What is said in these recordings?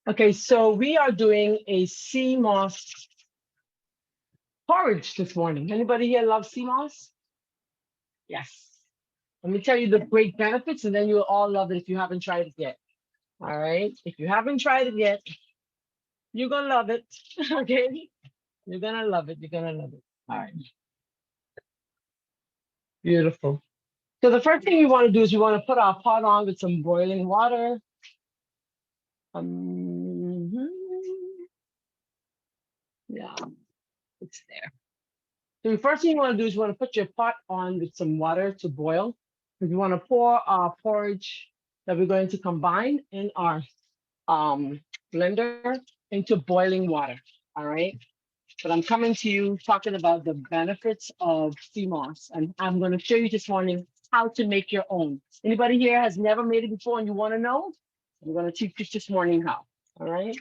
Okay, so we are doing a sea moss porridge this morning. Anybody here love sea moss? Yes. Let me tell you the great benefits, and then you'll all love it if you haven't tried it yet. All right. If you haven't tried it yet, you're gonna love it. Okay. You're gonna love it. You're gonna love it. All right. Beautiful. So the first thing you want to do is you want to put our pot on with some boiling water. Mhm. Yeah, it's there. So the first thing you want to do is you want to put your pot on with some water to boil. Because you want to pour our porridge that we're going to combine in our um, blender into boiling water. All right. But I'm coming to you talking about the benefits of sea moss, and I'm going to show you this morning how to make your own. Anybody here has never made it before and you want to know? I'm going to teach you this morning how. All right.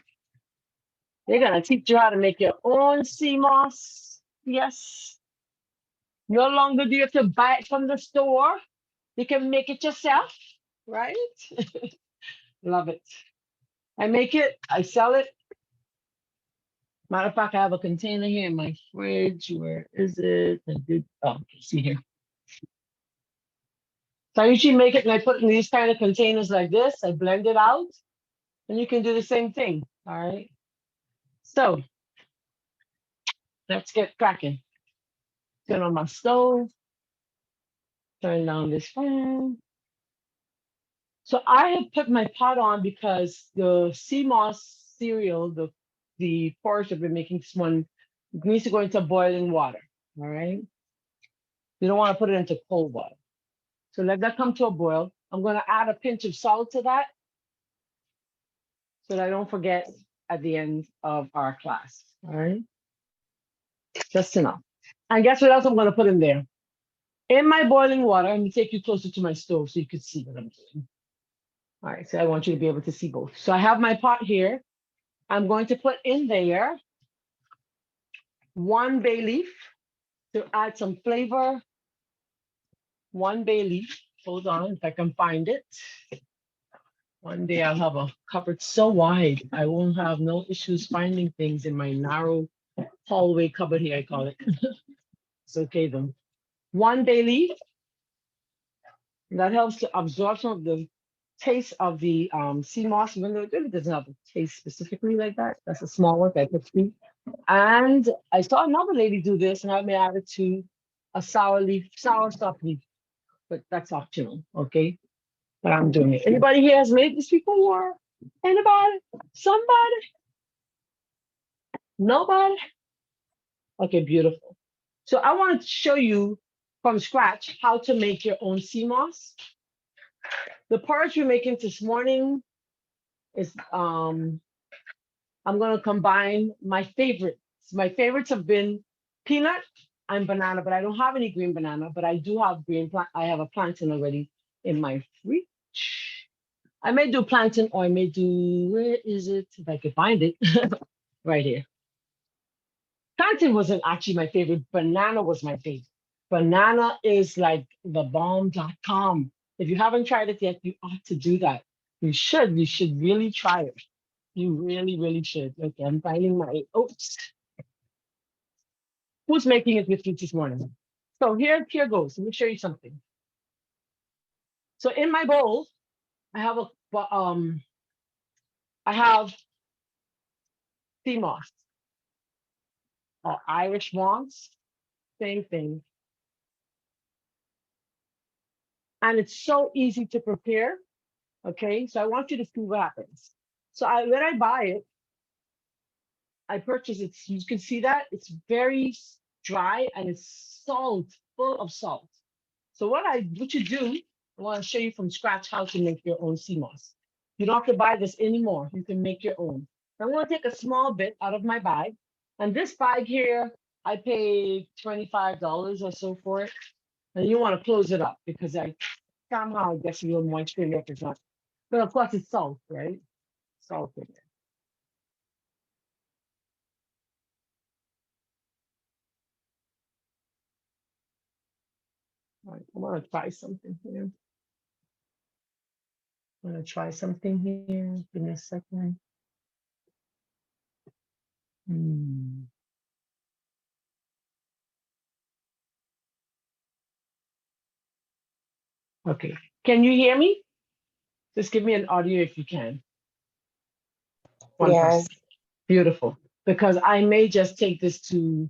They're going to teach you how to make your own sea moss. Yes. No longer do you have to buy it from the store. You can make it yourself, right? Love it. I make it, I sell it. Matter of fact, I have a container here in my fridge. Where is it? I did, oh, see here. So I usually make it and I put it in these kind of containers like this. I blend it out, and you can do the same thing. All right. So let's get cracking. Turn on my stove, turn down this fan. So I have put my pot on because the sea moss cereal, the porridge that we're making this morning, needs to go into boiling water. All right. You don't want to put it into cold water. So let that come to a boil. I'm going to add a pinch of salt to that so that I don't forget at the end of our class. All right. Just enough. And guess what else I'm going to put in there? In my boiling water, I'm going to take you closer to my stove so you can see what I'm doing. All right. So I want you to be able to see both. So I have my pot here. I'm going to put in there one bay leaf to add some flavor. One bay leaf. Hold on, if I can find it. One day I'll have a cupboard so wide, I won't have no issues finding things in my narrow hallway cupboard here, I call it. It's okay though. One bay leaf, that helps to absorb some of the taste of the sea moss, even though it really doesn't have a taste specifically like that. That's a small one that I put three. And I saw another lady do this, and I may add it to a sour leaf, sour stop leaf, but that's optional, okay? But I'm doing it. Anybody here has made this before? Anybody? Somebody? Nobody? Okay, beautiful. So I want to show you from scratch how to make your own sea moss. The porridge we're making this morning is I'm gonna combine my favorites. My favorites have been peanut and banana, but I don't have any green banana, but I do have green plant. I have a plantain already in my fridge. I may do plantain or I may do, where is it? If I could find it, right here. Plantain wasn't actually my favorite. Banana was my favorite. Banana is like the bomb.com. If you haven't tried it yet, you ought to do that. You should. You should really try it. You really, really should. Okay, I'm finding my oats. Who's making it with you this morning? So here goes. Let me show you something. So in my bowl, I have I have sea moss or Irish moss, same thing. And it's so easy to prepare. Okay, so I want you to see what happens. So when I buy it, I purchase it. You can see that it's very dry and it's salt, full of salt. So what you do, I want to show you from scratch how to make your own sea moss. You don't have to buy this anymore. You can make your own. I'm going to take a small bit out of my bag, and this bag here, I paid $25 or so for it. And you want to close it up because I somehow guess a little moisture in there if it's not. But of course, it's salt, right? Salt in there. All right, I want to try something here. I'm going to try something here. Give me a second. Hmm. Okay. Can you hear me? Just give me an audio if you can. One Yes. person. Beautiful. Because I may just take this to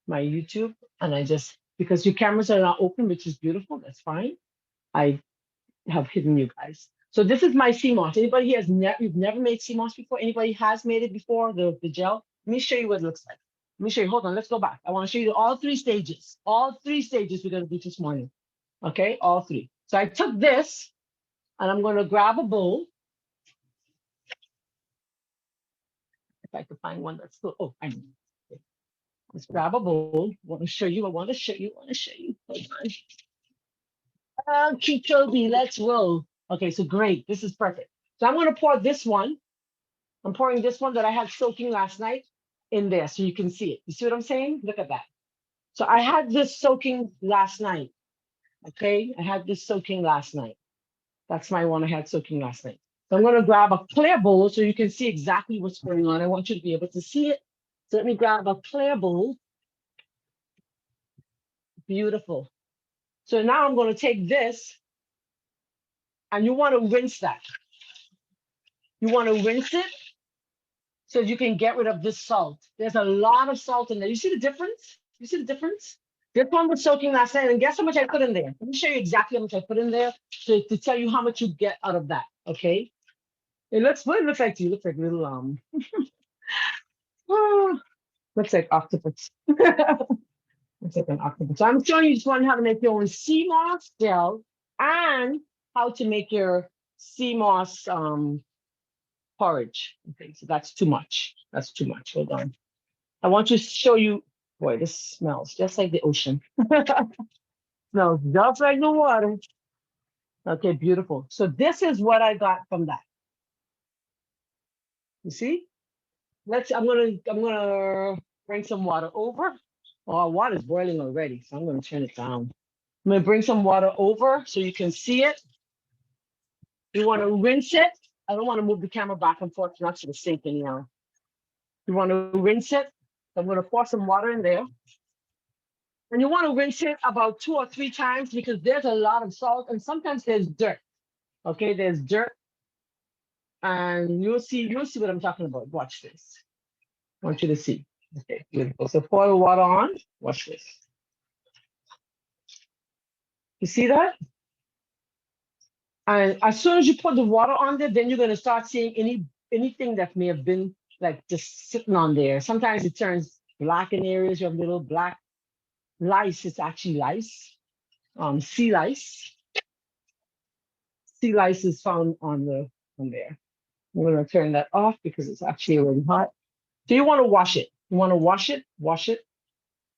my YouTube and I just, because your cameras are not open, which is beautiful, that's fine. I have hidden you guys. So this is my CMOS. Anybody here has you've never made CMOS before? Anybody has made it before, the gel? Let me show you what it looks like. Let me show you. Hold on, let's go back. I want to show you all three stages. All three stages we're going to do this morning. Okay, all three. So I took this and I'm going to grab a bowl. If I could find one that's still, oh, I know. Okay. Let's grab a bowl. I want to show you. I want to show you. I want to show you. Hold on. Control B, let's roll. Okay, so great. This is perfect. So I'm going to pour this one. I'm pouring this one that I had soaking last night in there so you can see it. You see what I'm saying? Look at that. So I had this soaking last night. Okay, I had this soaking last night. That's my one I had soaking last night. So I'm going to grab a clear bowl so you can see exactly what's going on. I want you to be able to see it. So let me grab a clear bowl. Beautiful. So now I'm going to take this and you want to rinse that. You want to rinse it so you can get rid of this salt. There's a lot of salt in there. You see the difference? You see the difference? This one was soaking last night, and guess how much I put in there? Let me show you exactly how much I put in there to tell you how much you get out of that. Okay. It looks what it looks like to you. It looks like little oh, looks like octopus. Looks like an octopus. So I'm showing you just one how to make your own sea moss gel and how to make your sea moss porridge. Okay, so that's too much. That's too much. Hold on. I want to show you. Boy, this smells just like the ocean. Smells just like the water. Okay, beautiful. So this is what I got from that. You see? I'm gonna bring some water over. Oh, our water's boiling already, so I'm gonna turn it down. I'm gonna bring some water over so you can see it. You want to rinse it. I don't want to move the camera back and forth, not to the sink anyhow. You want to rinse it. I'm gonna pour some water in there. And you want to rinse it about 2 or 3 times because there's a lot of salt and sometimes there's dirt. Okay, there's dirt, and you'll see what I'm talking about. Watch this. I want you to see. Okay, beautiful. So pour the water on. Watch this. You see that? And as soon as you put the water on there, then you're gonna start seeing anything that may have been like just sitting on there. Sometimes it turns black in areas. You have little black lice. It's actually lice. Sea lice. Sea lice is found on there. I'm gonna turn that off because it's actually already hot. So you want to wash it. You want to wash it.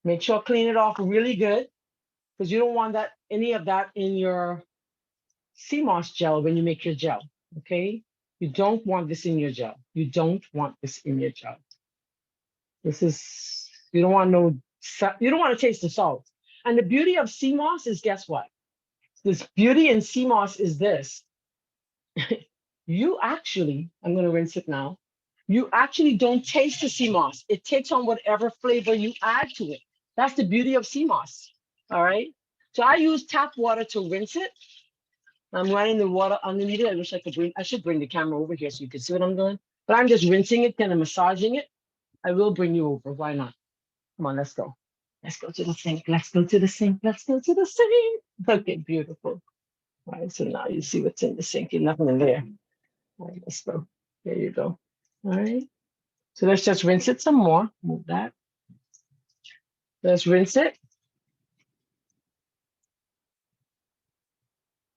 Make sure clean it off really good because you don't want that any of that in your sea moss gel when you make your gel. Okay. You don't want this in your gel. You don't want this in your gel. This is you don't want no you don't want to taste the salt. And the beauty of sea moss is guess what? This beauty in sea moss is this. You actually, I'm going to rinse it now. You actually don't taste the sea moss. It takes on whatever flavor you add to it. That's the beauty of sea moss. All right. So I use tap water to rinse it. I'm running the water underneath it. I wish I should bring the camera over here so you can see what I'm doing. But I'm just rinsing it, kind of massaging it. I will bring you over. Why not? Come on, let's go. Let's go to the sink. Let's go to the sink. Let's go to the sink. Okay, beautiful. All right, so now you see what's in the sink. There's nothing in there. All right, let's go. There you go. All right. So let's just rinse it some more. Move that. Let's rinse it.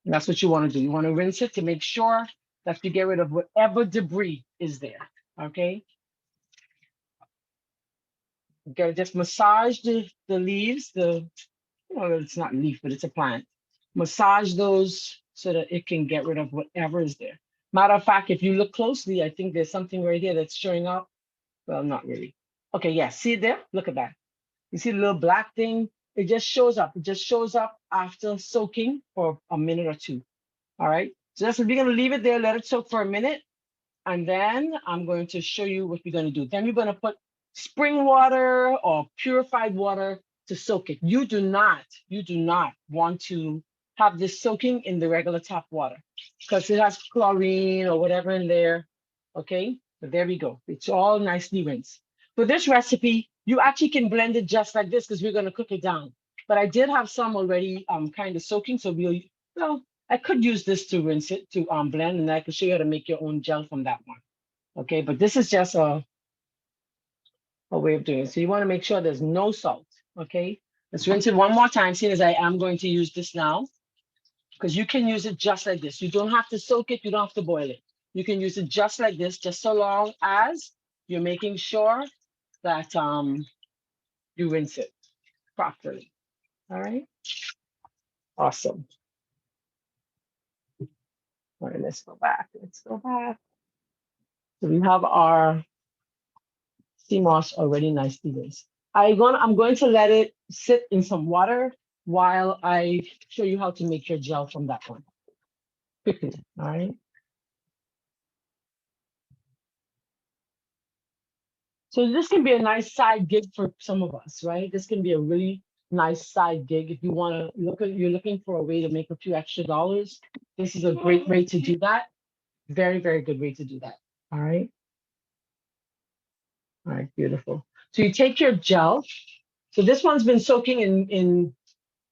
And that's what you want to do. You want to rinse it to make sure that you get rid of whatever debris is there. Okay. Okay. Just massage the leaves. Well, it's not leaf, but it's a plant. Massage those so that it can get rid of whatever is there. Matter of fact, if you look closely, I think there's something right here that's showing up. Well, not really. Okay. Yeah. See it there? Look at that. You see the little black thing? It just shows up. It just shows up after soaking for a minute or two. All right. So that's what we're going to leave it there, let it soak for a minute. And then I'm going to show you what we're going to do. Then we're going to put spring water or purified water to soak it. You do not want to have this soaking in the regular tap water because it has chlorine or whatever in there. Okay, but there we go. It's all nicely rinsed. For this recipe, you actually can blend it just like this because we're going to cook it down. But I did have some already kind of soaking, so well, I could use this to rinse it to blend, and I could show you how to make your own gel from that one. Okay, but this is just a way of doing it. So you want to make sure there's no salt. Okay, let's rinse it one more time, seeing as I am going to use this now, because you can use it just like this. You don't have to soak it, you don't have to boil it. You can use it just like this, just so long as you're making sure that you rinse it properly. All right, awesome. All right, let's go back. Let's go back. So we have our sea moss already nicely rinsed. I'm going to let it sit in some water while I show you how to make your gel from that one. Quickly, all right? So this can be a nice side gig for some of us, right? This can be a really nice side gig if you want to you're looking for a way to make a few extra dollars. This is a great way to do that. Very, very good way to do that. All right. All right, beautiful. So you take your gel. So this one's been soaking in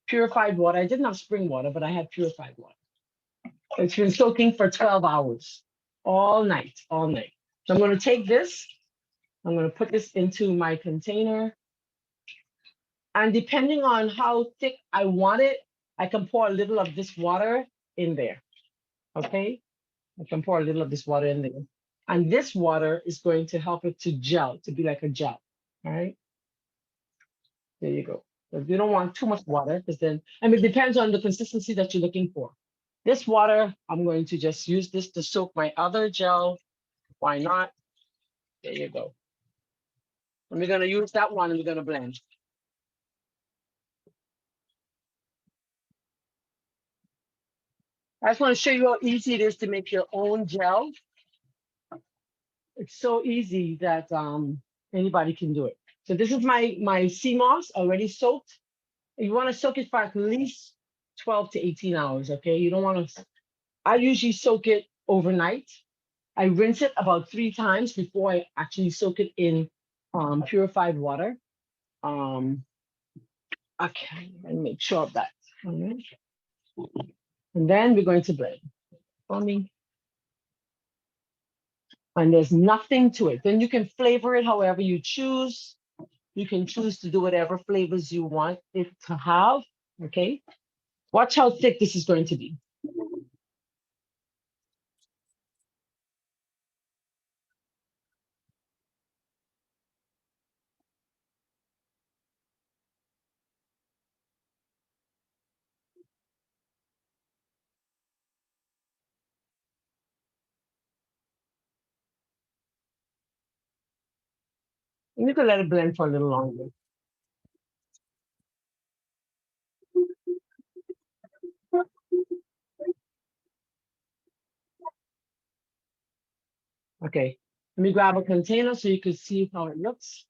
purified water. I didn't have spring water, but I had purified water. It's been soaking for 12 hours, all night, all night. So I'm going to take this, I'm going to put this into my container. And depending on how thick I want it, I can pour a little of this water in there. Okay? I can pour a little of this water in there. And this water is going to help it to gel, to be like a gel. All right? There you go. But you don't want too much water because then, it depends on the consistency that you're looking for. This water, I'm going to just use this to soak my other gel. Why not? There you go. And we're going to use that one and we're going to blend. I just want to show you how easy it is to make your own gel. It's so easy that anybody can do it. So this is my sea moss already soaked. You want to soak it for at least 12 to 18 hours, okay? You don't want to, I usually soak it overnight. I rinse it about 3 times before I actually soak it in purified water. Okay, and make sure of that. All right. And then we're going to blend. For me. And there's nothing to it. Then you can flavor it however you choose. You can choose to do whatever flavors you want it to have. Okay. Watch how thick this is going to be. And you can let it blend for a little longer. Okay. Let me grab a container so you can see how it looks.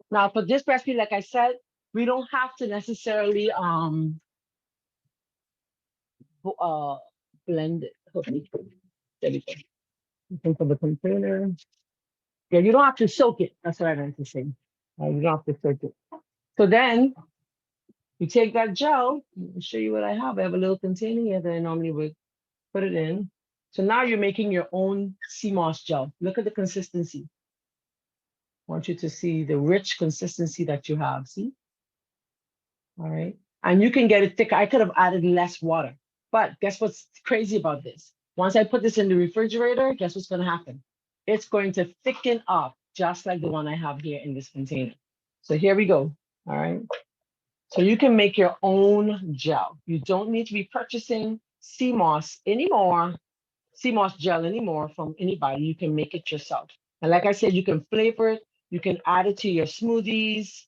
Now for this recipe, like I said, we don't have to necessarily blend it. Okay. There we go. Looking for the container. Yeah, you don't have to soak it. That's what I meant to say. You don't have to soak it. So then you take that gel. I'll show you what I have. I have a little container here that I normally would put it in. So now you're making your own sea moss gel. Look at the consistency. I want you to see the rich consistency that you have. See? All right. And you can get it thicker. I could have added less water. But guess what's crazy about this? Once I put this in the refrigerator, guess what's going to happen? It's going to thicken up just like the one I have here in this container. So here we go. All right. So you can make your own gel. You don't need to be purchasing sea moss anymore, sea moss gel anymore from anybody. You can make it yourself. And like I said, you can flavor it. You can add it to your smoothies.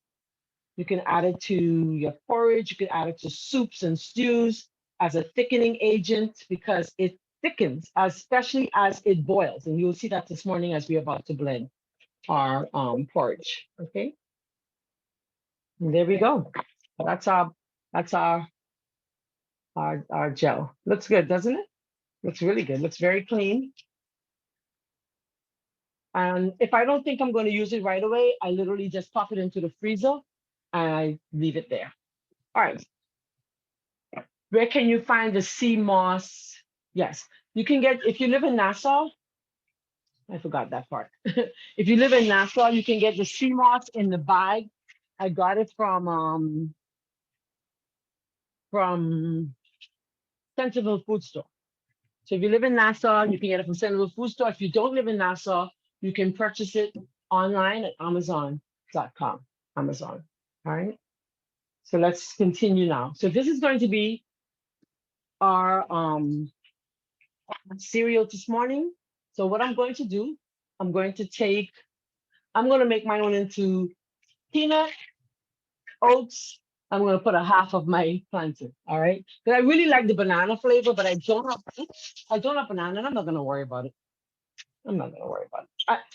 You can add it to your porridge. You can add it to soups and stews as a thickening agent because it thickens, especially as it boils. And you'll see that this morning as we're about to blend our porridge. Okay. And there we go. That's our gel. Looks good, doesn't it? Looks really good. Looks very clean. And if I don't think I'm going to use it right away, I literally just pop it into the freezer and I leave it there. All right. Where can you find the sea moss? Yes, you can get, if you live in Nassau, I forgot that part. If you live in Nassau, you can get the sea moss in the bag. I got it from Centerville Food Store. So if you live in Nassau, you can get it from Centerville Food Store. If you don't live in Nassau, you can purchase it online at Amazon.com. Amazon. All right. So let's continue now. So this is going to be our cereal this morning. So what I'm going to do, I'm going to make mine into peanut, oats. I'm going to put a half of my plantain. All right. Because I really like the banana flavor, but I don't have banana, and I'm not going to worry about it. I'm not going to worry about it.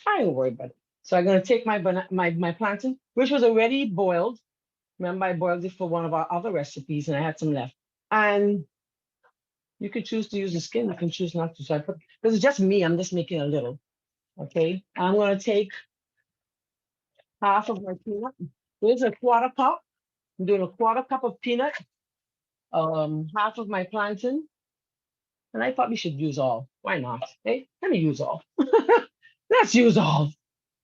I ain't worried about it. So I'm going to take my plantain, which was already boiled. Remember, I boiled it for one of our other recipes, and I had some left. And you could choose to use the skin. You can choose not to. So I put, because it's just me. I'm just making a little. Okay. I'm going to take half of my peanut. There's a quarter cup. I'm doing a quarter cup of peanut, half of my plantain, and I probably should use all. Why not? Hey, let me use all. Let's use all.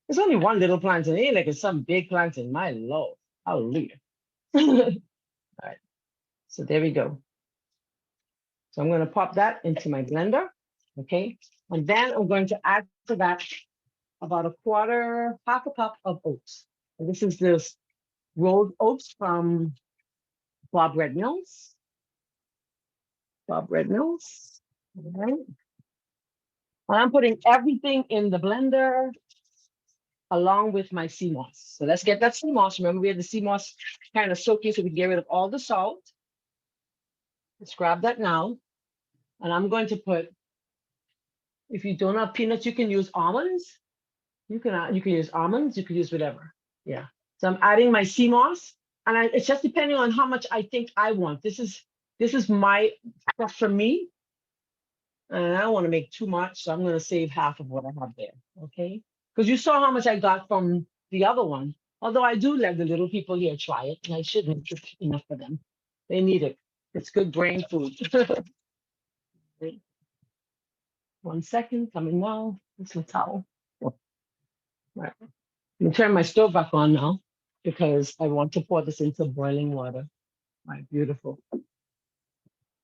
It's only one little plantain. It ain't like it's some big plantain. My Lord. Hallelujah. All right. So there we go. So I'm going to pop that into my blender. Okay. And then I'm going to add to that about half a cup of oats. And this is this rolled oats from Bob Red Mills. Bob Red Mills. All right. And I'm putting everything in the blender along with my sea moss. So let's get that sea moss. Remember, we had the sea moss kind of soaking so we can get rid of all the salt. Let's grab that now. And I'm going to put, if you don't have peanuts, you can use almonds. You can use almonds, you can use whatever. Yeah. So I'm adding my sea moss. And it's just depending on how much I think I want. This is my stuff for me. And I don't want to make too much, so I'm going to save half of what I have there. Okay. Because you saw how much I got from the other one. Although I do let the little people here try it, and I should make it enough for them. They need it. It's good brain food. Wait, 1 second, coming now. It's a towel. Right. I'm gonna turn my stove back on now because I want to pour this into boiling water. Right, beautiful.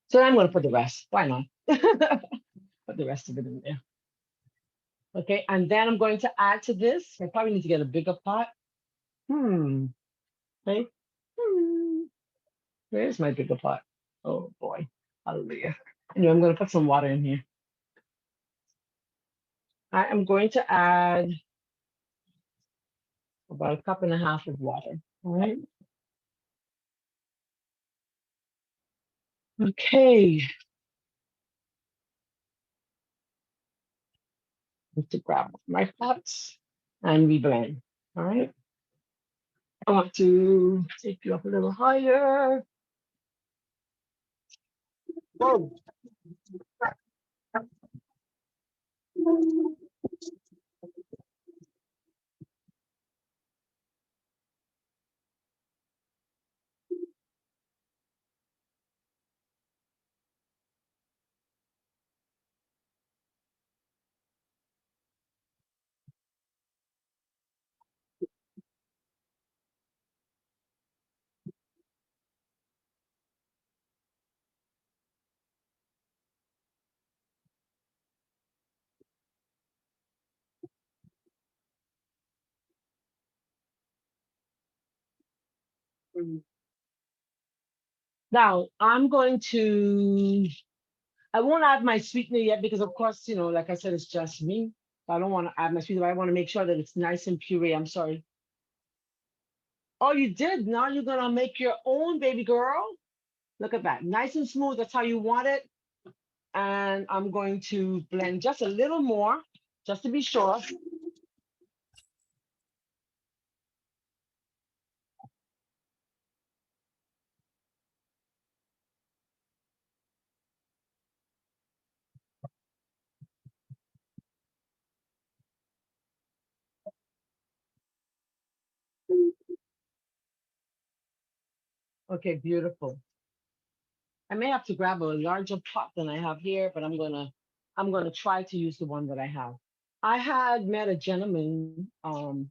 So I'm gonna put the rest. Why not? Put the rest of it in there. Okay, and then I'm going to add to this. I probably need to get a bigger pot. Okay. Where's my bigger pot? Oh boy. Hallelujah. Anyway, I'm gonna put some water in here. I am going to add about a cup and a half of water. All right. Okay. Need to grab my pots and we blend. All right. I want to take you up a little higher. Whoa. Now I'm going to, I won't add my sweetener yet because of course, like I said, it's just me. So I don't want to add my sweetener. I want to make sure that it's nice and puree. I'm sorry. Oh, you did? Now you're gonna make your own, baby girl. Look at that. Nice and smooth. That's how you want it. And I'm going to blend just a little more, just to be sure. Okay, beautiful. I may have to grab a larger pot than I have here, but I'm gonna try to use the one that I have. I had met a gentleman some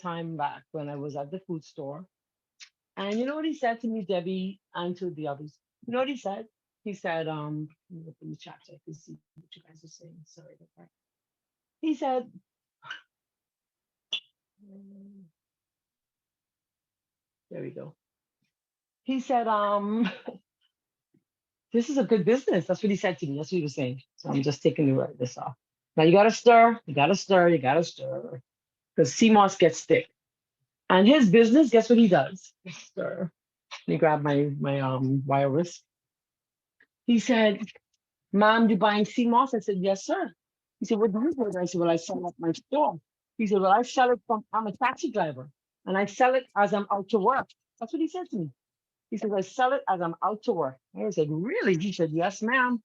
time back when I was at the food store. And you know what he said to me, Debbie, and to the others? You know what he said? He said, let me look in the chat so I can see what you guys are saying. Sorry about that. He said, mm, there we go. He said, this is a good business. That's what he said to me. That's what he was saying. So I'm just taking this off. Now you gotta stir, you gotta stir, you gotta stir. Because CMOS gets thick. And his business, guess what he does? Stir. Let me grab my wire whisk. He said, Mom, you buying CMOS? I said, yes, sir. He said, what do you do? I said, well, I sell at my store. He said, well, I sell it from, I'm a taxi driver and I sell it as I'm out to work. That's what he said to me. He said, I sell it as I'm out to work. I said, really? He said, yes, ma'am.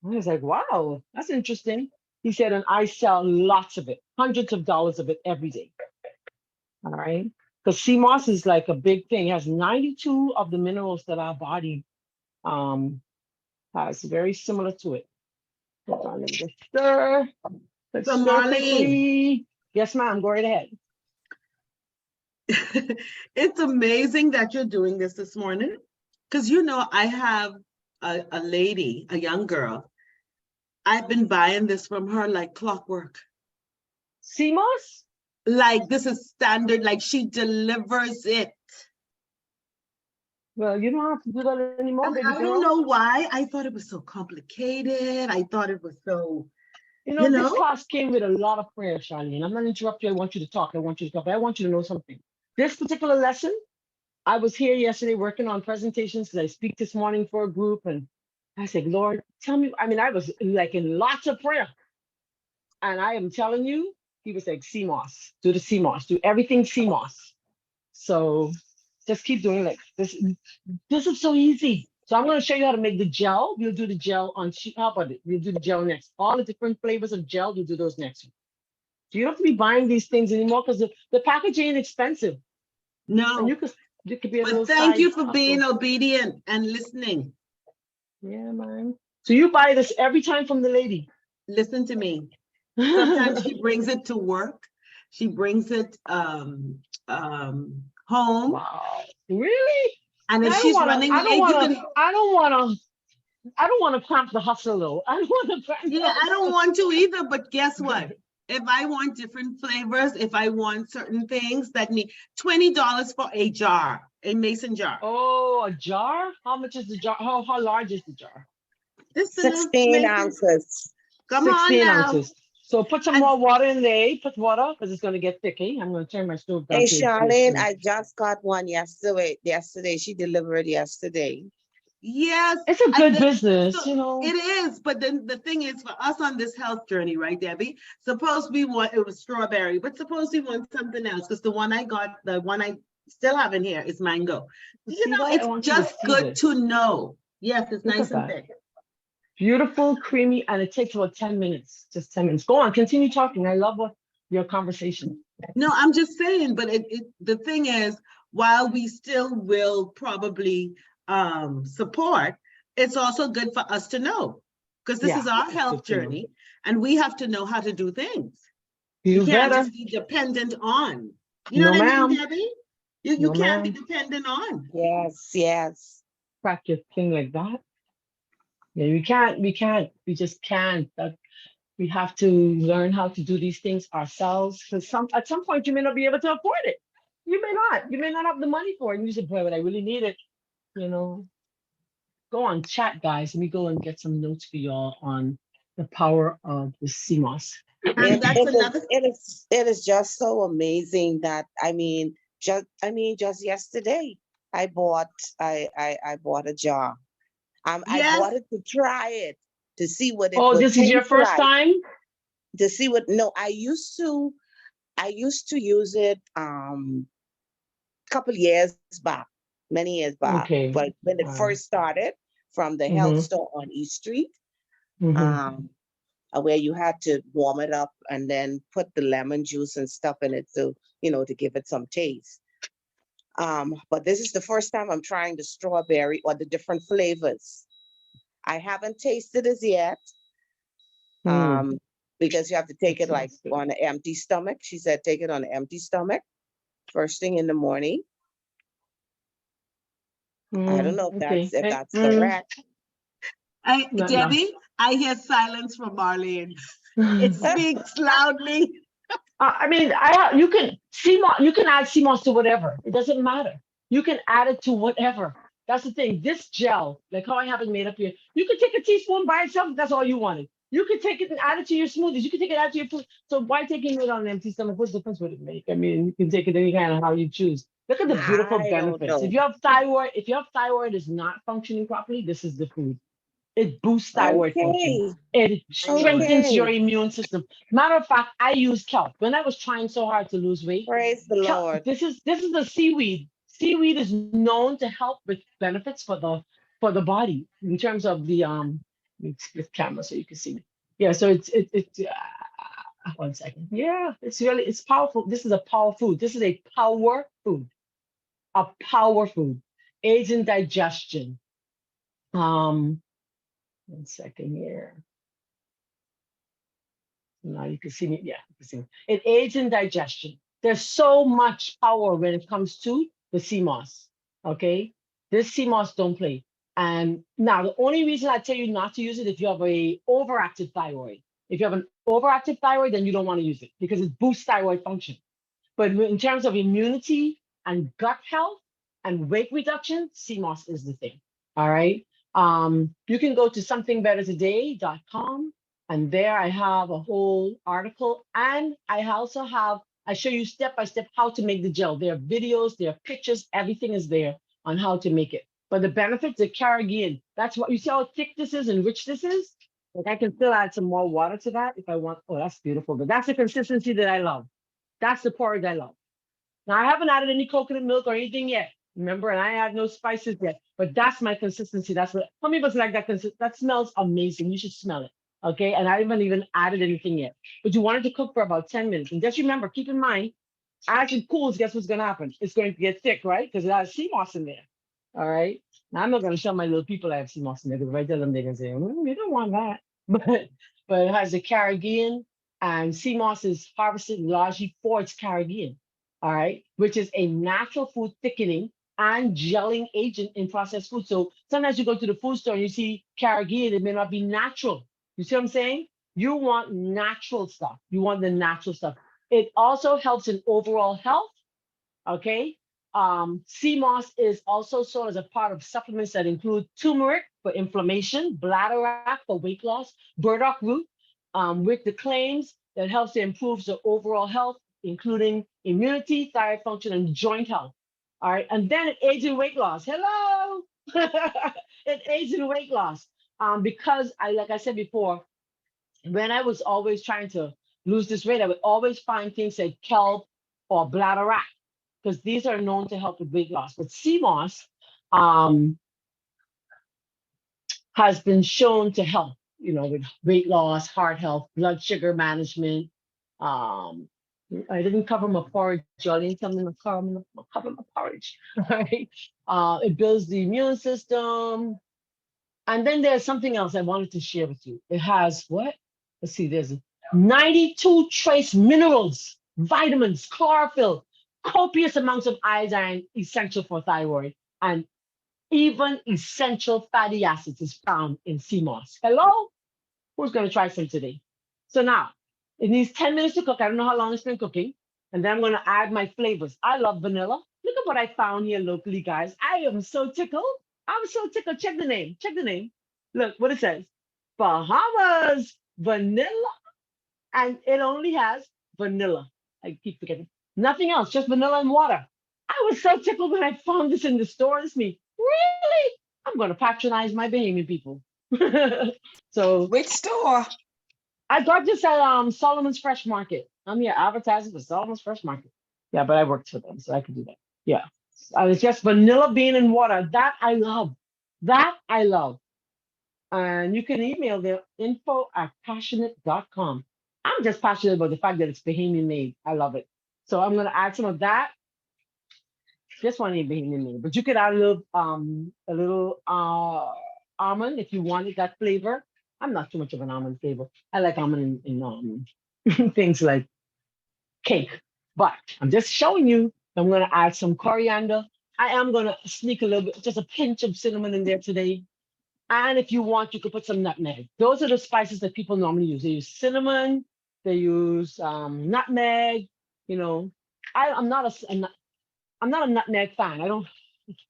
I was like, wow, that's interesting. He said, and I sell lots of it, hundreds of dollars of it every day. All right. Because CMOS is like a big thing. It has 92 of the minerals that our body um, has, very similar to it. Hold on, let me just stir. Let's So stir Marlene, quickly. Yes, ma'am. Go right ahead. it's amazing that you're doing this morning. Because you know, I have a lady, a young girl. I've been buying this from her like clockwork. CMOS? Like this is standard, like she delivers it. Well, you don't have to do that anymore, And baby I don't girl. know why. I thought it was so complicated. I thought it was so, You you know, this know? class came with a lot of prayer, Charlene. I'm not interrupting you. I want you to talk. I want you to talk. But I want you to know something. This particular lesson, I was here yesterday working on presentations because I speak this morning for a group. And I said, Lord, tell me. I mean, I was like in lots of prayer. And I am telling you, he was like, CMOS, do the CMOS, do everything CMOS. So just keep doing like this. This is so easy. So I'm going to show you how to make the gel. We'll do the gel on sheet. How about it? We'll do the gel next. All the different flavors of gel, we'll do those next week. So you don't have to be buying these things anymore because the packaging ain't expensive. And No. you could be a little But thank side you for being hustle. obedient and listening. Yeah, man. So you buy this every time from the lady. Listen to me. Sometimes she brings it to work. She brings it home. Wow. Really? And if I don't she's want to, running I don't late, you want can, to, I don't want to, I don't want to cramp the hustle though. I don't want to cramp the yeah, I don't hustle. want to either, but guess what? If I want different flavors, if I want certain things that need $20 for a jar, a mason jar. Oh, a jar? How much is the jar? How large is the jar? This is a little 16 mason. ounces. Come on 16 now. ounces. So put some And more water in there. Put water because it's going to get thick. Eh? I'm going to turn my stove down Hey, to its Charlene, full. I just got one yesterday. Yesterday, she delivered yesterday. yes, It's a and good business, so you know. it is. But then the thing is, for us on this health journey, right, Debbie? Suppose we want it was strawberry, but suppose we want something else because the one I got, the one I still have in here is mango. You You see know, that? I it's want you to just see good this. to know. Yes, it's Look nice at and that. thick. Beautiful, creamy, and it takes about 10 minutes. Just 10 minutes. Go on, continue talking. I love what your conversation. No, I'm just saying, but the thing is, while we still will probably support, it's also good for us to know because this Yeah, is our it's health good to know. journey and we have to know how to do things. You You can't better. just be dependent on. You know No, what I mean, ma'am. Debbie? You No, can't be ma'am. dependent on. Yes, yes. Practice thing like that. Yeah, we can't. We can't. We just can't. That we have to learn how to do these things ourselves because at some point you may not be able to afford it. You may not. You may not have the money for it. And you say, boy, but I really need it. You know, go on chat, guys. Let me go and get some notes for y'all on the power of the CMOS. And It that's it is another, it is it is just so amazing that just yesterday I bought a jar. I yes, bought it to try it to see what it Oh, would this is your taste first like. time? To see what, no, I used to use it couple years back, many years back, Okay. but when it All right. first started from the health Mm-hmm. store on East Street, Mm-hmm. um, where you had to warm it up and then put the lemon juice and stuff in it to, to give it some taste. But this is the first time I'm trying the strawberry or the different flavors. I haven't tasted it yet, Mm. because you have to take That it like sounds good. on an empty stomach. She said, take it on an empty stomach first thing in the morning. I don't know Okay. if that's Mm. correct. No, no. Debbie, I hear silence from Marlene. It speaks loudly. I mean, you can CMOS, you can add CMOS to whatever. It doesn't matter. You can add it to whatever. That's the thing. This gel, like how I have it made up here, you can take a teaspoon by itself. If that's all you wanted. You can take it and add it to your smoothies. You can take it add to your food. So why taking it on an empty stomach? What difference would it make? I mean, you can take it any kind of how you choose. Look at the beautiful I don't benefits. know. If your thyroid is not functioning properly, this is the food. It boosts thyroid function. Okay. It strengthens your Okay. immune system. Matter of fact, I use kelp. When I was trying so hard to lose weight, Praise the kelp, Lord. this is a seaweed. Seaweed is known to help with benefits for the body in terms of the let me split camera so you can see. Yeah, so it's 1 second. Yeah, it's powerful. This is a power food. This is a power food. A power food. Aids in digestion. 1 second here. Now you can see me. Yeah, you can see me. It aids in digestion. There's so much power when it comes to the CMOS. Okay, this CMOS don't play. And now the only reason I tell you not to use it if you have a overactive thyroid. If you have an overactive thyroid, then you don't want to use it because it boosts thyroid function. But in terms of immunity and gut health and weight reduction, CMOS is the thing. All right. You can go to somethingbettertoday.com, and there I have a whole article. And I show you step by step how to make the gel. There are videos, there are pictures, everything is there on how to make it. But the benefits, the Carrageenan, that's what you see how thick this is and rich this is. Like I can still add some more water to that if I want. Oh, that's beautiful. But that's the consistency that I love. That's the porridge I love. Now I haven't added any coconut milk or anything yet. Remember, and I add no spices yet. But that's my consistency. That's what some people like that. That smells amazing. You should smell it. Okay. And I haven't even added anything yet. But you want it to cook for about 10 minutes. And just remember, keep in mind, as it cools, guess what's gonna happen? It's going to get thick, right? Because it has sea moss in there. All right. Now I'm not gonna show my little people I have sea moss in there because if I tell them they're gonna say, we don't want that. But it has the Carrageenan, and sea moss is harvested largely for its Carrageenan, all right, which is a natural food thickening and gelling agent in processed food. So sometimes you go to the food store and you see Carrageenan, it may not be natural. You see what I'm saying? You want natural stuff. You want the natural stuff. It also helps in overall health. Okay. Sea moss is also sold as a part of supplements that include turmeric for inflammation, bladderwrack for weight loss, burdock root, with the claims that helps to improve the overall health, including immunity, thyroid function, and joint health. All right. And then it aids in weight loss. Hello. It aids in weight loss. Because like I said before, when I was always trying to lose this weight, I would always find things like kelp or bladderwrack because these are known to help with weight loss. But sea moss has been shown to help, with weight loss, heart health, blood sugar management. Um, I didn't cover my porridge. I didn't cover my porridge. Right? It builds the immune system. And then there's something else I wanted to share with you. It has what? Let's see, there's 92 trace minerals, vitamins, chlorophyll, copious amounts of iodine essential for thyroid, and even essential fatty acids is found in sea moss. Hello? Who's going to try some today? So now, it needs 10 minutes to cook. I don't know how long it's been cooking. And then I'm going to add my flavors. I love vanilla. Look at what I found here locally, guys. I am so tickled. I'm so tickled. Check the name. Check the name. Look what it says. Bahamas vanilla. And it only has vanilla. I keep forgetting. Nothing else, just vanilla and water. I was so tickled when I found this in the store. It's me. Really? I'm going to patronize my Bahamian people. So Which store? I got this at Solomon's Fresh Market. I'm here advertising for Solomon's Fresh Market. Yeah, but I worked for them, so I could do that. Yeah. I was just vanilla bean and water. That I love. That I love. And you can email them info@passionate.com. I'm just passionate about the fact that it's Bahamian made. I love it. So I'm gonna add some of that. This one ain't Bahamian made, but you could add a little almond if you wanted that flavor. I'm not too much of an almond flavor. I like almond in things like cake. But I'm just showing you. I'm gonna add some coriander. I am gonna sneak a little bit, just a pinch of cinnamon in there today. And if you want, you could put some nutmeg. Those are the spices that people normally use. They use cinnamon, they use nutmeg. You know, I'm not I'm not a nutmeg fan. I don't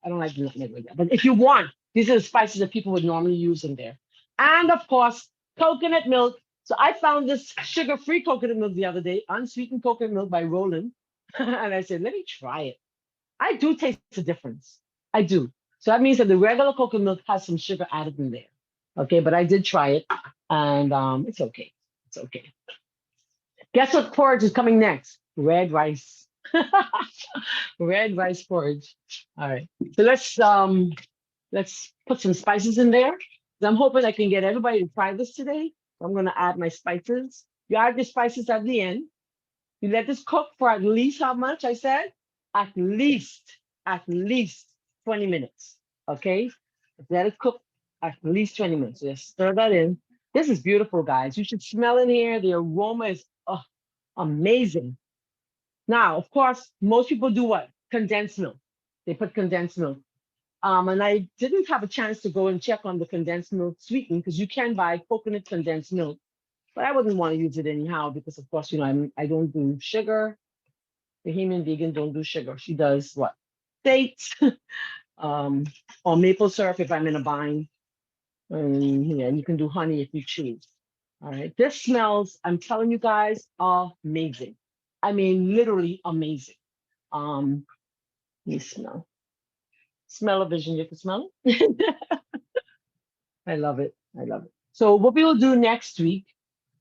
like the nutmeg like that. But if you want, these are the spices that people would normally use in there. And of course, coconut milk. So I found this sugar-free coconut milk the other day, unsweetened coconut milk by Roland. And I said, let me try it. I do taste the difference. I do. So that means that the regular coconut milk has some sugar added in there. Okay, but I did try it and it's okay. It's okay. Guess what porridge is coming next? Red rice. Red rice porridge. All right. So let's put some spices in there. I'm hoping I can get everybody to try this today. I'm gonna add my spices. You add the spices at the end. You let this cook for at least how much I said? At least 20 minutes. Okay? Let it cook at least 20 minutes. Just stir that in. This is beautiful, guys. You should smell in here. The aroma is amazing. Now, of course, most people do what? Condensed milk. They put condensed milk. And I didn't have a chance to go and check on the condensed milk sweetened because you can buy coconut condensed milk, but I wouldn't want to use it anyhow because, of course, you know, I don't do sugar. Bahamian vegan don't do sugar. She does what? Dates, or maple syrup if I'm in a bind. And yeah, you can do honey if you choose. All right. This smells, I'm telling you guys, amazing. I mean, literally amazing. Let me smell. Smell of vision, you can smell it. I love it. I love it. So what we will do next week,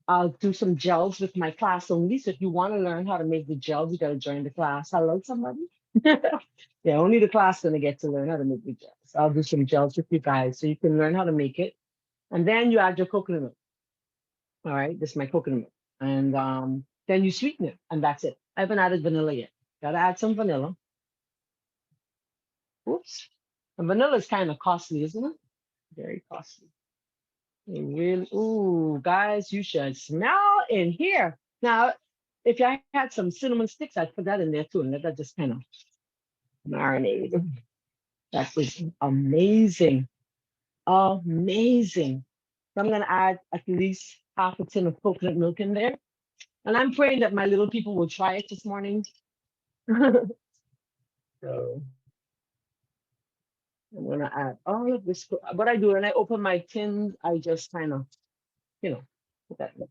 I'll do some gels with my class only. So if you want to learn how to make the gels, you got to join the class. Hello, somebody. Yeah, only the class gonna get to learn how to make the gels. I'll do some gels with you guys so you can learn how to make it. And then you add your coconut milk. All right, this is my coconut milk. And then you sweeten it, and that's it. I haven't added vanilla yet. Gotta add some vanilla. Oops. And vanilla is kind of costly, isn't it? Very costly. It really, ooh, guys, you should smell in here. Now, if I had some cinnamon sticks, I'd put that in there too, and let that just kind of marinate. That was amazing. Amazing. So I'm gonna add at least half a tin of coconut milk in there. And I'm praying that my little people will try it this morning. So I'm gonna add all of this. What I do when I open my tins, I just kind of, you know, put that in.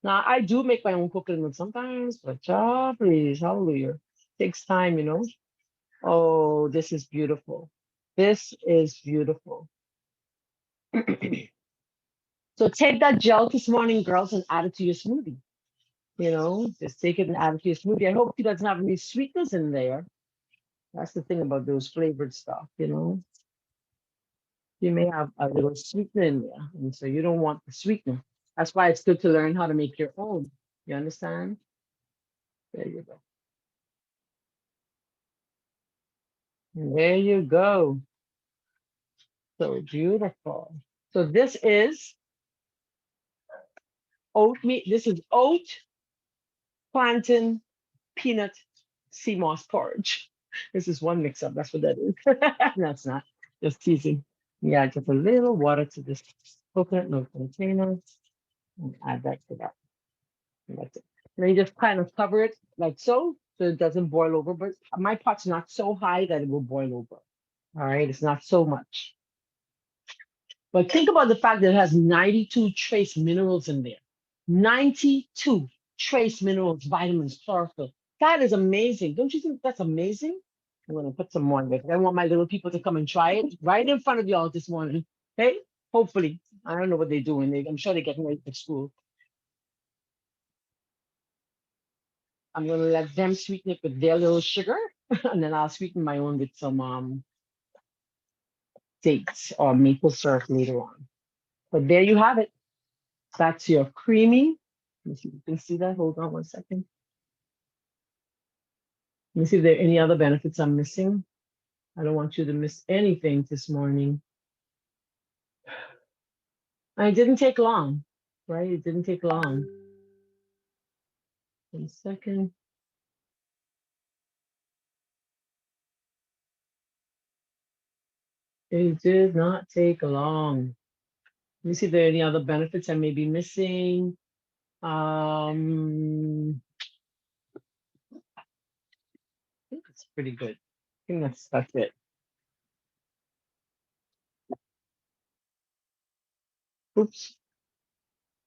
Now I do make my own coconut milk sometimes, but please, hallelujah. Takes time, you know. Oh, this is beautiful. This is beautiful. So take that gel this morning, girls, and add it to your smoothie. You know, just take it and add it to your smoothie. I hope it doesn't have any sweetness in there. That's the thing about those flavored stuff, you know. You may have a little sweetener in there, and so you don't want the sweetener. That's why it's good to learn how to make your own. You understand? There you go. There you go. So beautiful. So this is oatmeal. This is oat, plantain, peanut, sea moss porridge. This is one mix up. That's what that is. No, it's not. Just teasing. Yeah, just a little water to this coconut milk container and add that to that. And that's it. And then you just kind of cover it like so it doesn't boil over. But my pot's not so high that it will boil over. All right, it's not so much. But think about the fact that it has 92 trace minerals in there. 92 trace minerals, vitamins, chlorophyll. That is amazing. Don't you think that's amazing? I'm going to put some more in there. I want my little people to come and try it right in front of y'all this morning. Okay? Hopefully, I don't know what they're doing. I'm sure they're getting ready for school. I'm gonna let them sweeten it with their little sugar, and then I'll sweeten my own with some dates or maple syrup later on. But there you have it. That's your creamy. Let me see if you can see that. Hold on 1 second. Let me see if there are any other benefits I'm missing. I don't want you to miss anything this morning. And it didn't take long, right? It didn't take long. 1 second. It did not take long. Let me see if there are any other benefits I may be missing. I think it's pretty good. I think that's it. Oops.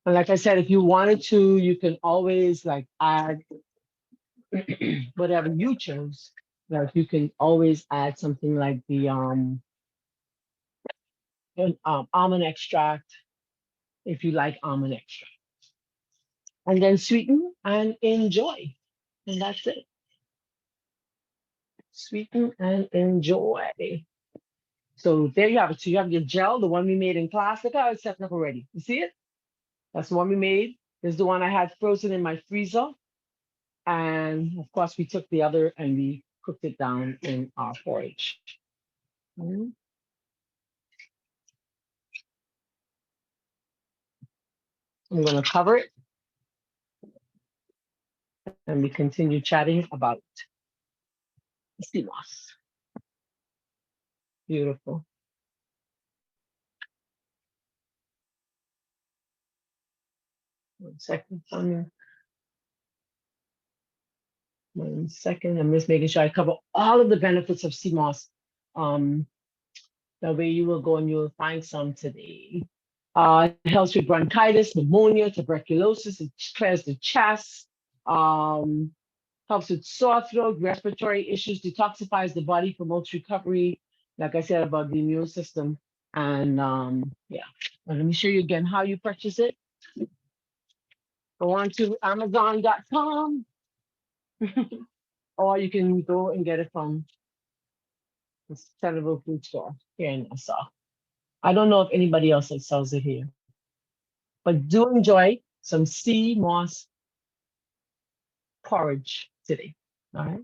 And like I said, if you wanted to, you can always like add whatever you chose. Like you can always add something like the almond extract if you like almond extract. And then sweeten and enjoy. And that's it. Sweeten and enjoy. So there you have it. So you have your gel, the one we made in class. Look how it's set up already. You see it? That's the one we made. This is the one I had frozen in my freezer. And of course, we took the other and we cooked it down in our porridge. Mm. I'm going to cover it. And we continue chatting about sea moss. Beautiful. One second, Sonia. 1 second. I'm just making sure I cover all of the benefits of sea moss. That way you will go and you'll find some today. It helps with bronchitis, pneumonia, tuberculosis. It clears the chest. Helps with sore throat, respiratory issues, detoxifies the body, promotes recovery. Like I said about the immune system. And yeah, well, let me show you again how you purchase it. Go on to Amazon.com, or you can go and get it from the Centerville Food Store here in Nassau. I don't know if anybody else that sells it here, but do enjoy some sea moss porridge today. All right.